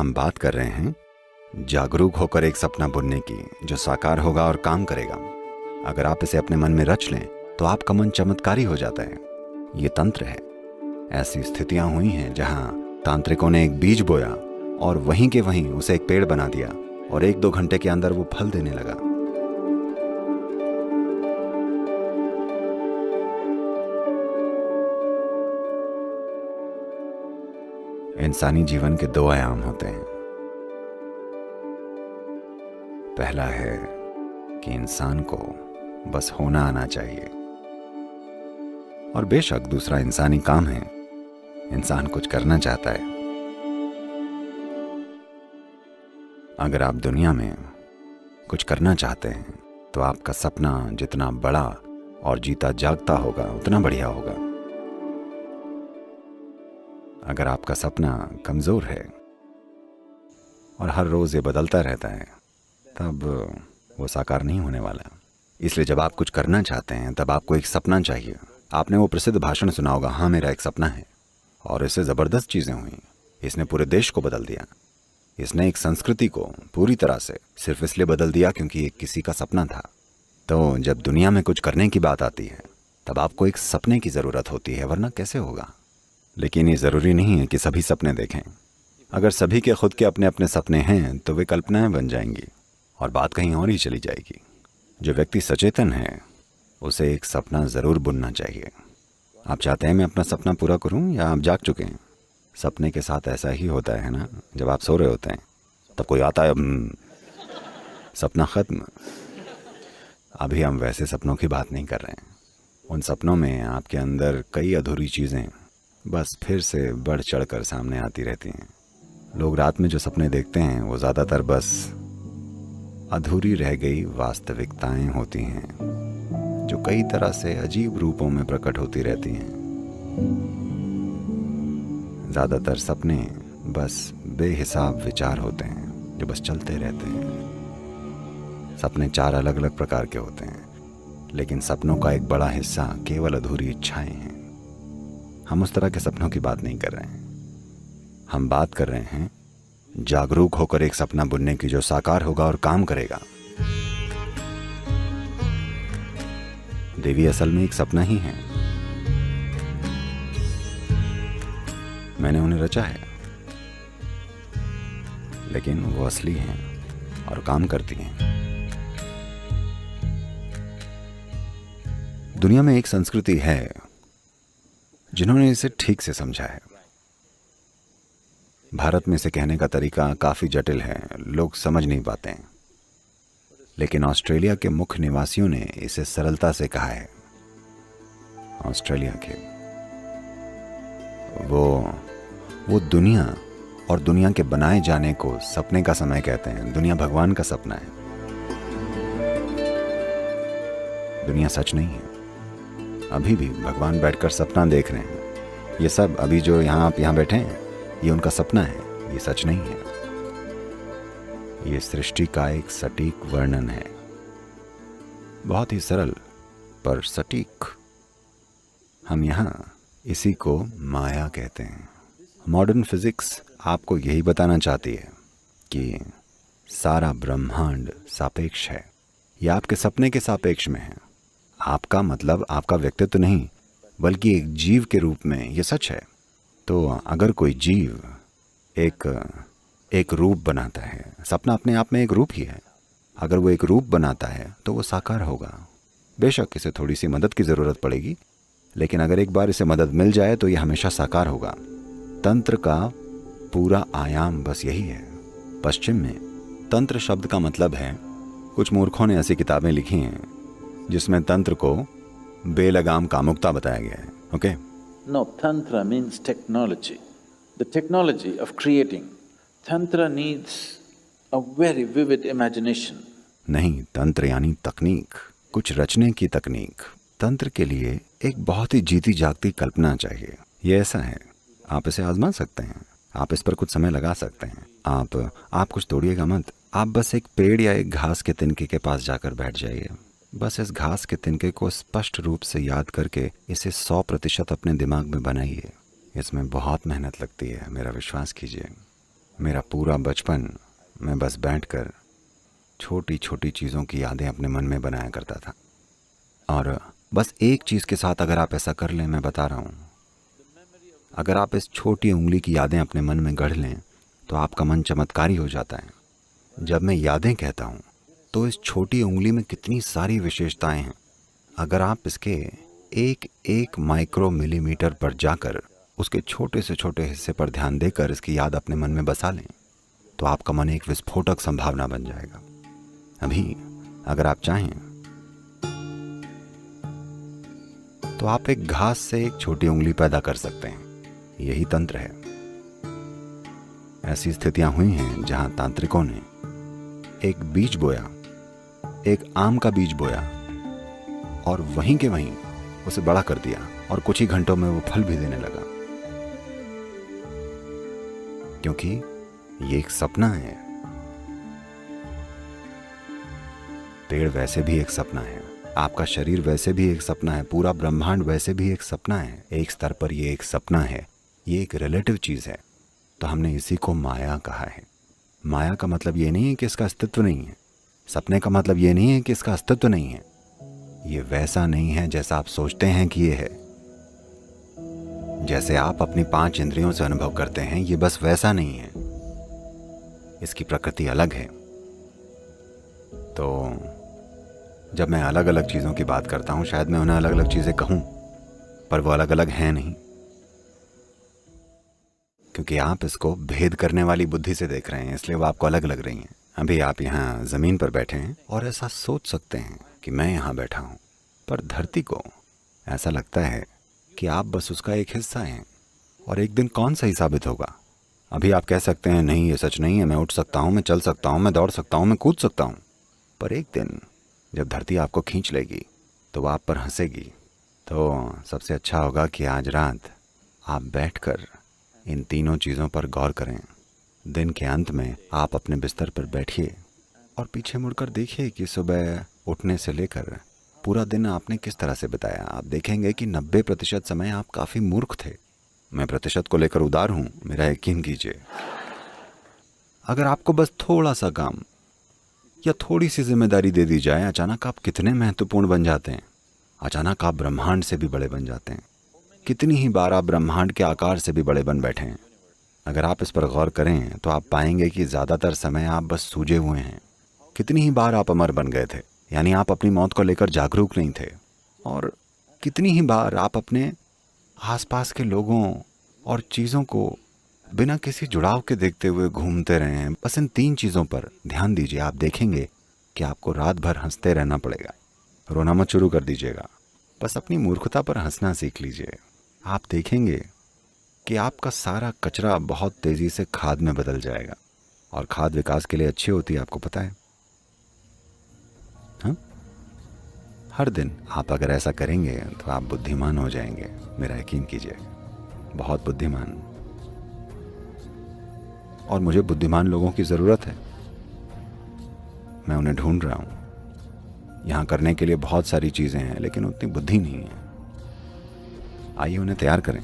हम बात कर रहे हैं जागरूक होकर एक सपना बुनने की जो साकार होगा और काम करेगा। अगर आप इसे अपने मन में रच लें तो आपका मन चमत्कारी हो जाता है। ये तंत्र है। ऐसी स्थितियां हुई हैं जहां तांत्रिकों ने एक बीज बोया और वहीं के वहीं उसे एक पेड़ बना दिया और 1-2 घंटे के अंदर वो फल देने लगा। इंसानी जीवन के 2 आयाम होते हैं। पहला है कि इंसान को बस होना आना चाहिए, और बेशक दूसरा इंसानी काम है, इंसान कुछ करना चाहता है। अगर आप दुनिया में कुछ करना चाहते हैं तो आपका सपना जितना बड़ा और जीता जागता होगा उतना बढ़िया होगा। अगर आपका सपना कमजोर है और हर रोज ये बदलता रहता है तब वो साकार नहीं होने वाला। इसलिए जब आप कुछ करना चाहते हैं तब आपको एक सपना चाहिए। आपने वो प्रसिद्ध भाषण सुना होगा, हाँ मेरा एक सपना है, और इससे जबरदस्त चीजें हुई। इसने पूरे देश को बदल दिया। इसने एक संस्कृति को पूरी तरह से सिर्फ इसलिए बदल दिया क्योंकि ये किसी का सपना था। तो जब दुनिया में कुछ करने की बात आती है तब आपको एक सपने की जरूरत होती है, वरना कैसे होगा। लेकिन ये जरूरी नहीं है कि सभी सपने देखें। अगर सभी के खुद के अपने अपने सपने हैं तो वे कल्पनाएं बन जाएंगी और बात कहीं और ही चली जाएगी। जो व्यक्ति सचेतन है उसे एक सपना जरूर बुनना चाहिए। आप चाहते हैं मैं अपना सपना पूरा करूं या आप जाग चुके हैं? सपने के साथ ऐसा ही होता है ना, जब आप सो रहे होते हैं तब कोई आता है, सपना खत्म। अभी हम वैसे सपनों की बात नहीं कर रहे हैं। उन सपनों में आपके अंदर कई अधूरी चीजें बस फिर से बढ़ चढ़ कर सामने आती रहती हैं। लोग रात में जो सपने देखते हैं वो ज़्यादातर बस अधूरी रह गई वास्तविकताएं होती हैं जो कई तरह से अजीब रूपों में प्रकट होती रहती हैं। ज़्यादातर सपने बस बेहिसाब विचार होते हैं जो बस चलते रहते हैं। सपने 4 अलग अलग प्रकार के होते हैं, लेकिन सपनों का एक बड़ा हिस्सा केवल अधूरी इच्छाएं हैं। हम उस तरह के सपनों की बात नहीं कर रहे हैं। हम बात कर रहे हैं जागरूक होकर एक सपना बुनने की जो साकार होगा और काम करेगा। देवी असल में एक सपना ही है। मैंने उन्हें रचा है, लेकिन वो असली हैं और काम करती हैं। दुनिया में एक संस्कृति है जिन्होंने इसे ठीक से समझा है। भारत में इसे कहने का तरीका काफी जटिल है, लोग समझ नहीं पाते हैं। लेकिन ऑस्ट्रेलिया के मुख्य निवासियों ने इसे सरलता से कहा है। ऑस्ट्रेलिया के वो दुनिया और दुनिया के बनाए जाने को सपने का समय कहते हैं। दुनिया भगवान का सपना है। दुनिया सच नहीं है। अभी भी भगवान बैठकर सपना देख रहे हैं। ये सब अभी जो आप यहाँ बैठे हैं ये उनका सपना है, ये सच नहीं है। ये सृष्टि का एक सटीक वर्णन है, बहुत ही सरल पर सटीक। हम यहाँ इसी को माया कहते हैं। मॉडर्न फिजिक्स आपको यही बताना चाहती है कि सारा ब्रह्मांड सापेक्ष है। यह आपके सपने के सापेक्ष में है। आपका मतलब आपका व्यक्तित्व नहीं, बल्कि एक जीव के रूप में ये सच है। तो अगर कोई जीव एक रूप बनाता है, सपना अपने आप में एक रूप ही है। अगर वो एक रूप बनाता है तो वो साकार होगा। बेशक इसे थोड़ी सी मदद की ज़रूरत पड़ेगी, लेकिन अगर एक बार इसे मदद मिल जाए तो ये हमेशा साकार होगा। तंत्र का पूरा आयाम बस यही है। पश्चिम में तंत्र शब्द का मतलब है, कुछ मूर्खों ने ऐसी किताबें लिखी हैं जिसमें तंत्र को बेलगाम कामुकता बताया गया है। Okay? No, Tantra means technology. The technology of creating. Tantra needs a very vivid imagination. नहीं, तंत्र यानी तकनीक, कुछ रचने की तकनीक। तंत्र के लिए एक बहुत ही जीती जागती कल्पना चाहिए। ये ऐसा है, आप इसे आजमा सकते हैं। आप इस पर कुछ समय लगा सकते हैं। आप कुछ तोड़िएगा मत। आप बस एक पेड़ या एक घास के तिनके के पास जाकर बैठ जाइए। बस इस घास के तिनके को स्पष्ट रूप से याद करके इसे 100% अपने दिमाग में बनाइए। इसमें बहुत मेहनत लगती है, मेरा विश्वास कीजिए। मेरा पूरा बचपन मैं बस बैठकर छोटी छोटी चीज़ों की यादें अपने मन में बनाया करता था। और बस एक चीज़ के साथ अगर आप ऐसा कर लें, मैं बता रहा हूँ, अगर आप इस छोटी उंगली की यादें अपने मन में गढ़ लें तो आपका मन चमत्कारी हो जाता है। जब मैं यादें कहता हूँ तो इस छोटी उंगली में कितनी सारी विशेषताएं हैं। अगर आप इसके एक एक माइक्रो मिलीमीटर पर जाकर उसके छोटे से छोटे हिस्से पर ध्यान देकर इसकी याद अपने मन में बसा लें तो आपका मन एक विस्फोटक संभावना बन जाएगा। अभी अगर आप चाहें तो आप एक घास से एक छोटी उंगली पैदा कर सकते हैं। यही तंत्र है। ऐसी स्थितियां हुई हैं जहां तांत्रिकों ने एक बीज बोया, एक आम का बीज बोया और वहीं के वहीं उसे बड़ा कर दिया और कुछ ही घंटों में वो फल भी देने लगा, क्योंकि ये एक सपना है। पेड़ वैसे भी एक सपना है, आपका शरीर वैसे भी एक सपना है, पूरा ब्रह्मांड वैसे भी एक सपना है। एक स्तर पर ये एक सपना है, ये एक रिलेटिव चीज है। तो हमने इसी को माया कहा है। माया का मतलब ये नहीं है कि इसका अस्तित्व नहीं है। सपने का मतलब ये नहीं है कि इसका अस्तित्व नहीं है। ये वैसा नहीं है जैसा आप सोचते हैं कि ये है। जैसे आप अपनी 5 इंद्रियों से अनुभव करते हैं, ये बस वैसा नहीं है। इसकी प्रकृति अलग है। तो जब मैं अलग अलग चीज़ों की बात करता हूं, शायद मैं उन्हें अलग अलग चीज़ें कहूं, पर वो अलग अलग हैं नहीं, क्योंकि आप इसको भेद करने वाली बुद्धि से देख रहे हैं, इसलिए वो आपको अलग लग रही हैं। अभी आप यहाँ ज़मीन पर बैठे हैं और ऐसा सोच सकते हैं कि मैं यहाँ बैठा हूँ, पर धरती को ऐसा लगता है कि आप बस उसका एक हिस्सा हैं। और एक दिन कौन सही साबित होगा? अभी आप कह सकते हैं नहीं, ये सच नहीं है, मैं उठ सकता हूँ, मैं चल सकता हूँ, मैं दौड़ सकता हूँ, मैं कूद सकता हूँ, पर एक दिन जब धरती आपको खींच लेगी तो वो आप पर हंसेगी। तो सबसे अच्छा होगा कि आज रात आप बैठकर इन तीनों चीज़ों पर गौर करें। दिन के अंत में आप अपने बिस्तर पर बैठिए और पीछे मुड़कर देखिए कि सुबह उठने से लेकर पूरा दिन आपने किस तरह से बिताया। आप देखेंगे कि 90% समय आप काफ़ी मूर्ख थे। मैं प्रतिशत को लेकर उदार हूँ, मेरा यकीन कीजिए। अगर आपको बस थोड़ा सा काम या थोड़ी सी जिम्मेदारी दे दी जाए, अचानक आप कितने महत्वपूर्ण बन जाते हैं। अचानक आप ब्रह्मांड से भी बड़े बन जाते हैं। कितनी ही बार आप ब्रह्मांड के आकार से भी बड़े बन बैठे हैं। अगर आप इस पर गौर करें तो आप पाएंगे कि ज़्यादातर समय आप बस सूझे हुए हैं। कितनी ही बार आप अमर बन गए थे, यानी आप अपनी मौत को लेकर जागरूक नहीं थे। और कितनी ही बार आप अपने आसपास के लोगों और चीज़ों को बिना किसी जुड़ाव के देखते हुए घूमते रहे हैं। बस इन 3 चीज़ों पर ध्यान दीजिए, आप देखेंगे कि आपको रात भर हंसते रहना पड़ेगा। रोना मत शुरू कर दीजिएगा, बस अपनी मूर्खता पर हंसना सीख लीजिए। आप देखेंगे कि आपका सारा कचरा बहुत तेज़ी से खाद में बदल जाएगा, और खाद विकास के लिए अच्छी होती है, आपको पता है। हाँ, हर दिन आप अगर ऐसा करेंगे तो आप बुद्धिमान हो जाएंगे, मेरा यकीन कीजिए, बहुत बुद्धिमान। और मुझे बुद्धिमान लोगों की ज़रूरत है, मैं उन्हें ढूंढ रहा हूँ। यहाँ करने के लिए बहुत सारी चीज़ें हैं, लेकिन उतनी बुद्धि नहीं है। आइए उन्हें तैयार करें।